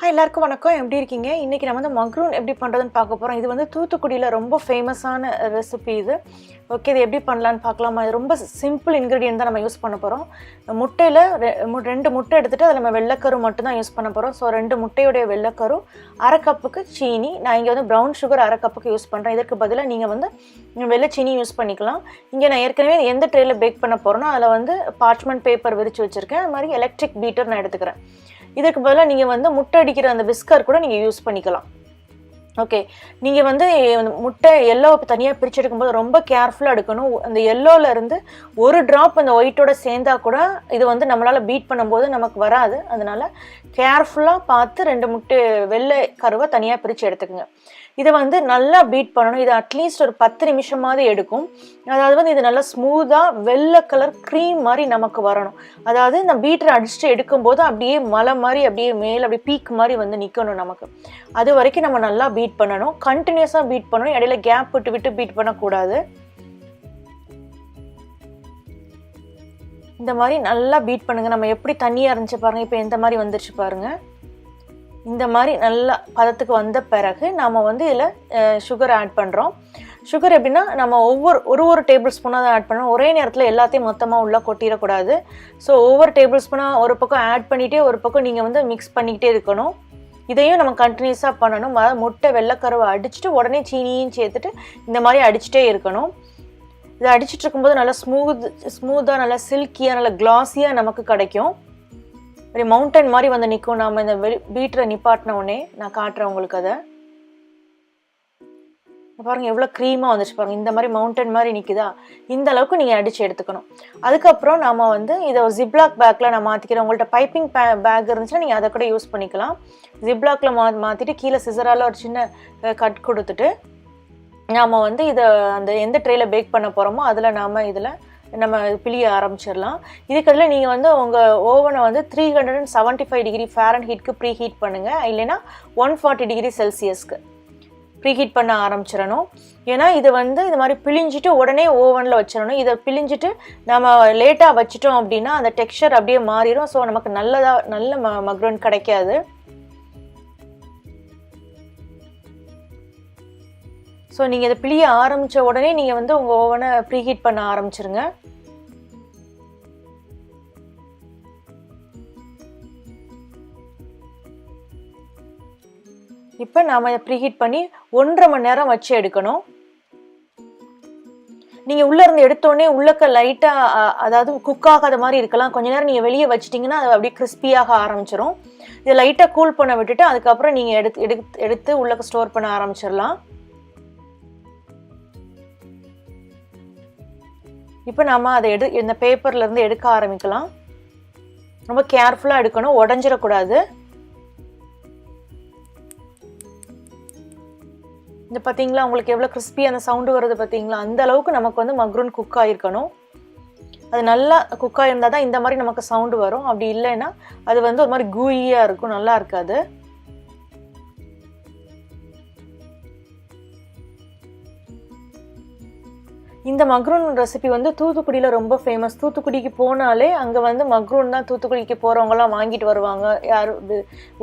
எல்லாருக்கும் வணக்கம். எப்படி இருக்கீங்க? இன்னைக்கு நம்ம வந்து மக்ரூன் எப்படி பண்ணுறதுன்னு பார்க்க போகிறோம். இது வந்து தூத்துக்குடியில் ரொம்ப ஃபேமஸான ரெசிபி இது. ஓகே, இது எப்படி பண்ணலான்னு பார்க்கலாமா? இது ரொம்ப சிம்பிள் இன்க்ரீடியன்ட் தான் நம்ம யூஸ் பண்ண போகிறோம். முட்டையில் 2 முட்டை எடுத்துகிட்டு அதில் நம்ம வெள்ளைக்கரு மட்டும்தான் யூஸ் பண்ண போகிறோம். ஸோ 2 முட்டையுடைய வெள்ளைக்கரு, 1/2 கப்புக்கு சீனி. நான் இங்கே வந்து ப்ரௌன் சுகர் 1/2 கப்புக்கு யூஸ் பண்ணுறேன். இதற்கு பதிலாக நீங்கள் வந்து வெள்ளை சீனி யூஸ் பண்ணிக்கலாம். இங்கே நான் ஏற்கனவே எந்த ட்ரேயில் பேக் பண்ண போகிறேன்னா அதில் வந்து பார்ச்மெண்ட் பேப்பர் விரித்து வச்சுருக்கேன். அது மாதிரி எலக்ட்ரிக் பீட்டர் நான் எடுத்துக்கிறேன். இதற்கு பதிலாக நீங்கள் வந்து முட்டை அடிக்கிற அந்த விஸ்கர் கூட நீங்கள் யூஸ் பண்ணிக்கலாம். ஓகே, நீங்கள் வந்து முட்டை எல்லோவை தனியாக பிரித்து எடுக்கும்போது ரொம்ப கேர்ஃபுல்லாக எடுக்கணும். அந்த எல்லோவிலேருந்து ஒரு ட்ராப் அந்த ஒயிட்டோட சேர்ந்தா கூட இது வந்து நம்மளால் பீட் பண்ணும்போது நமக்கு வராது. அதனால் கேர்ஃபுல்லாக பார்த்து 2 முட்டை வெள்ளை கருவை தனியாக பிரித்து எடுத்துக்கோங்க. இதை வந்து நல்லா பீட் பண்ணணும். இது அட்லீஸ்ட் ஒரு 10 நிமிஷமாவது எடுக்கும். அதாவது வந்து இது நல்லா ஸ்மூத்தாக வெள்ளை கலர் க்ரீம் மாதிரி நமக்கு வரணும். அதாவது இந்த பீட்டரை அடிச்சுட்டு எடுக்கும்போது அப்படியே மலை மாதிரி அப்படியே மேலே அப்படியே பீக் மாதிரி வந்து நிற்கணும் நமக்கு. அது வரைக்கும் நம்ம நல்லா பீட் பண்ணணும். கண்டினியூஸாக பீட் பண்ணணும். இடையில கேப் விட்டு விட்டு பீட் பண்ணக்கூடாது. இந்த மாதிரி நல்லா பீட் பண்ணுங்கள். நம்ம எப்படி தண்ணியாக இருந்துச்சு பாருங்கள். இப்போ எந்த மாதிரி வந்துருச்சு பாருங்கள். இந்த மாதிரி நல்லா பதத்துக்கு வந்த பிறகு நாம் வந்து இதில் சுகர் ஆட் பண்ணுறோம். சுகர் எப்படின்னா நம்ம ஒரு டேபிள் ஸ்பூனாக தான் ஆட் பண்ணணும். ஒரே நேரத்தில் எல்லாத்தையும் மொத்தமாக உள்ளே கொட்டிடக்கூடாது. ஸோ ஒவ்வொரு டேபிள் ஸ்பூனாக ஒரு பக்கம் ஆட் பண்ணிகிட்டே ஒரு பக்கம் நீங்கள் வந்து மிக்ஸ் பண்ணிக்கிட்டே இருக்கணும். இதையும் நம்ம கண்டினியூஸாக பண்ணணும். அதாவது முட்டை வெள்ளைக்கருவை அடிச்சுட்டு உடனே சீனியும் சேர்த்துட்டு இந்த மாதிரி அடிச்சுட்டே இருக்கணும். இதை அடிச்சுட்டு இருக்கும்போது நல்லா ஸ்மூத்தாக நல்லா சில்கியாக நல்லா கிளாஸியாக நமக்கு கிடைக்கும். ஒரு மவுண்டன் மாதிரி வந்து நிற்கும். நாம் இந்த பீட்டரை நிப்பாட்டின உடனே நான் காட்டுறேன் உங்களுக்கு. அதை பாருங்கள் எவ்வளோ க்ரீமாக வந்துச்சு பாருங்கள். இந்த மாதிரி மவுண்டன் மாதிரி நிற்குதா? இந்த அளவுக்கு நீங்கள் அடித்து எடுத்துக்கணும். அதுக்கப்புறம் நாம் வந்து இதை ஒரு ஜிப்லாக் பேக்கில் நான் மாற்றிக்கிறேன். உங்கள்கிட்ட பைப்பிங் பேக் இருந்துச்சுன்னா நீங்கள் அதை கூட யூஸ் பண்ணிக்கலாம். ஜிப்லாக்கில் மாற்றிட்டு கீழே சிசரால் ஒரு சின்ன கட் கொடுத்துட்டு நாம் வந்து இதை அந்த எந்த ட்ரேயில் பேக் பண்ண போகிறோமோ அதில் நாம் இதில் நம்ம பிழிய ஆரம்பிச்சிடலாம். இதுக்கடையில் நீங்கள் வந்து உங்கள் ஓவனை வந்து 375 டிகிரி ஃபாரன்ஹீட்க்கு ப்ரீ ஹீட் பண்ணுங்கள். இல்லைன்னா 140 டிகிரி செல்சியஸ்க்கு ப்ரீ ஹீட் பண்ண ஆரம்பிச்சிடணும். ஏன்னா இது வந்து இது மாதிரி பிழிஞ்சிட்டு உடனே ஓவனில் வச்சிடணும். இதை பிழிஞ்சிட்டு நம்ம லேட்டாக வச்சிட்டோம் அப்படின்னா அந்த டெக்ஸ்சர் அப்படியே மாறிடும். ஸோ நமக்கு நல்ல மக்ரூன் கிடைக்காது. ஸோ நீங்கள் இதை பிழிய ஆரம்பித்த உடனே நீங்கள் வந்து உங்கள் ஓவனை ப்ரீ ஹீட் பண்ண ஆரம்பிச்சிருங்க. இப்போ நாம் இதை ப்ரீ ஹீட் பண்ணி 1.5 மணி நேரம் வச்சு எடுக்கணும். நீங்கள் உள்ளே இருந்து எடுத்தோடனே உள்ளக்க லைட்டாக அதாவது குக் ஆகாத மாதிரி இருக்கலாம். கொஞ்ச நேரம் நீங்கள் வெளியே வச்சிட்டிங்கன்னா அது அப்படியே கிறிஸ்பியாக ஆரம்பிச்சிடும். இதை லைட்டாக கூல் பண்ண விட்டுட்டு அதுக்கப்புறம் நீங்கள் எடுத்து உள்ளக்க ஸ்டோர் பண்ண ஆரம்பிச்சிடலாம். இப்போ நாம் அதை இந்த பேப்பர்லேருந்து எடுக்க ஆரம்பிக்கலாம். ரொம்ப கேர்ஃபுல்லாக எடுக்கணும், உடஞ்சிடக்கூடாது. இந்த பார்த்தீங்களா உங்களுக்கு எவ்வளோ கிறிஸ்பி அந்த சவுண்டு வருது பார்த்தீங்களா? அந்த அளவுக்கு நமக்கு வந்து மக்ரூன் குக் ஆகிருக்கணும். அது நல்லா குக் ஆகிருந்தால் தான் இந்த மாதிரி நமக்கு சவுண்டு வரும். அப்படி இல்லைன்னா அது வந்து ஒரு மாதிரி கூயியாக இருக்கும், நல்லா இருக்காது. இந்த மக்ரூன் ரெசிபி வந்து தூத்துக்குடியில் ரொம்ப ஃபேமஸ். தூத்துக்குடிக்கு போனாலே அங்கே வந்து மக்ரூன் தான் தூத்துக்குடிக்கு போகிறவங்களாம் வாங்கிட்டு வருவாங்க. யார்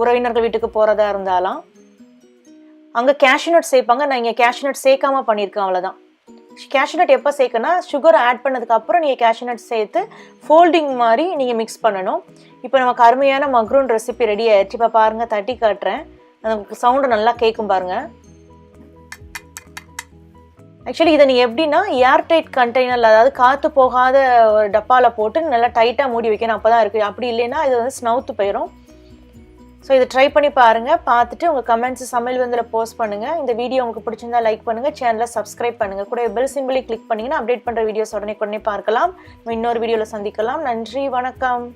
உறவினர்கள் வீட்டுக்கு போகிறதா இருந்தாலும் அங்கே கேஷ்யூநட் சேர்ப்பாங்க. நான் இங்கே கேஷ்யூநட் சேர்க்காமல் பண்ணியிருக்கேன், அவ்வளோதான். கேஷ்யூநட் எப்போ சேர்க்கனா சுகர் ஆட் பண்ணதுக்கப்புறம் நீங்கள் கேஷ்யூநட் சேர்த்து ஃபோல்டிங் மாதிரி நீங்கள் மிக்ஸ் பண்ணணும். இப்போ நமக்கு அருமையான மக்ரூன் ரெசிபி ரெடி ஆயிடுச்சு. இப்போ பாருங்கள், தட்டி காட்டுறேன். அந்த சவுண்டு நல்லா கேட்கும் பாருங்கள். ஆக்சுவலி இதை நீங்கள் எப்படின்னா ஏர்டைட் கண்டெய்னரில், அதாவது காற்று போகாத ஒரு டப்பாவில் போட்டு நல்லா டைட்டாக மூடி வைக்கணும். அப்போ தான் இருக்குது. அப்படி இல்லைன்னா இது வந்து ஸ்னவுத்து போயிடும். ஸோ இதை ட்ரை பண்ணி பாருங்கள். பார்த்துட்டு உங்கள் கமெண்ட்ஸ் சமையல் வந்து போஸ்ட் பண்ணுங்கள். இந்த வீடியோ உங்களுக்கு பிடிச்சிருந்தா லைக் பண்ணுங்கள், சேனலை சப்ஸ்கிரைப் பண்ணுங்கள். கூட பெல் சிம்பிளை கிளிக் பண்ணிங்கன்னா அப்டேட் பண்ணுற வீடியோஸ் உடனே பார்க்கலாம். இன்னொரு வீடியோவில் சந்திக்கலாம். நன்றி, வணக்கம்.